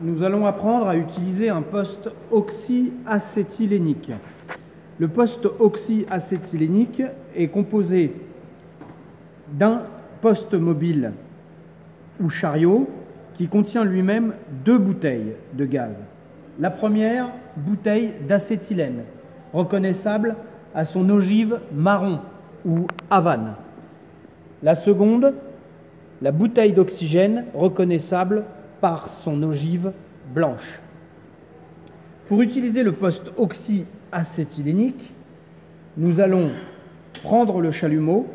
Nous allons apprendre à utiliser un poste oxyacétylénique. Le poste oxyacétylénique est composé d'un poste mobile ou chariot qui contient lui-même deux bouteilles de gaz. La première, bouteille d'acétylène, reconnaissable à son ogive marron ou havane. La seconde, la bouteille d'oxygène, reconnaissable par son ogive blanche. Pour utiliser le poste oxyacétylénique, nous allons prendre le chalumeau,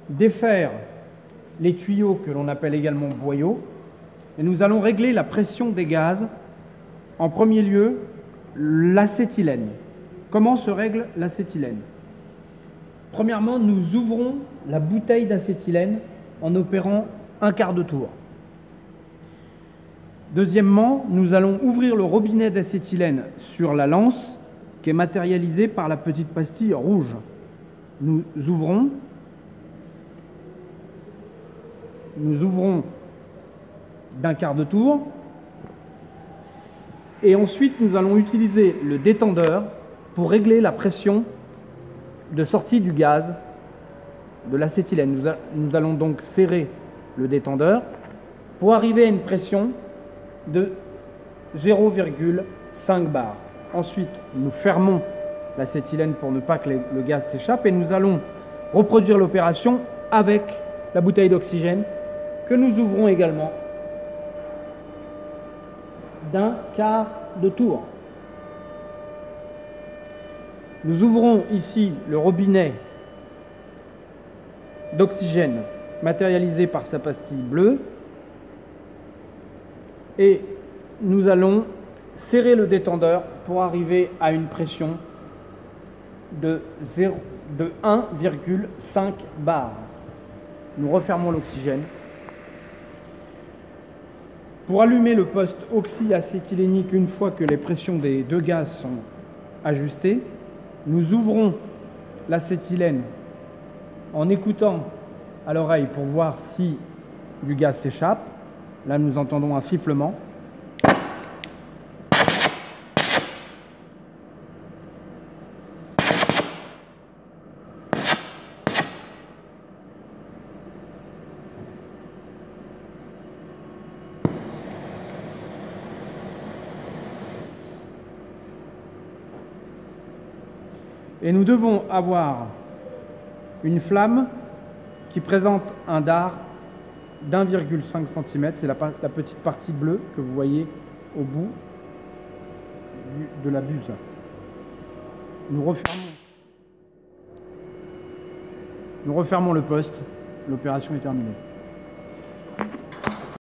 défaire les tuyaux que l'on appelle également boyaux, et nous allons régler la pression des gaz. En premier lieu, l'acétylène. Comment se règle l'acétylène? Premièrement, nous ouvrons la bouteille d'acétylène en opérant un quart de tour. Deuxièmement, nous allons ouvrir le robinet d'acétylène sur la lance qui est matérialisée par la petite pastille rouge. Nous ouvrons d'un quart de tour et ensuite nous allons utiliser le détendeur pour régler la pression de sortie du gaz de l'acétylène. Nous allons donc serrer le détendeur pour arriver à une pression de 0,5 bar. Ensuite, nous fermons l'acétylène pour ne pas que le gaz s'échappe et nous allons reproduire l'opération avec la bouteille d'oxygène que nous ouvrons également d'un quart de tour. Nous ouvrons ici le robinet d'oxygène matérialisé par sa pastille bleue et nous allons serrer le détendeur pour arriver à une pression de 1,5 bar. Nous refermons l'oxygène. Pour allumer le poste oxyacétylénique, une fois que les pressions des deux gaz sont ajustées, nous ouvrons l'acétylène en écoutant à l'oreille pour voir si du gaz s'échappe. Là, nous entendons un sifflement. Et nous devons avoir une flamme qui présente un dard d'1,5 cm. C'est la petite partie bleue que vous voyez au bout de la buse. Nous refermons le poste. L'opération est terminée.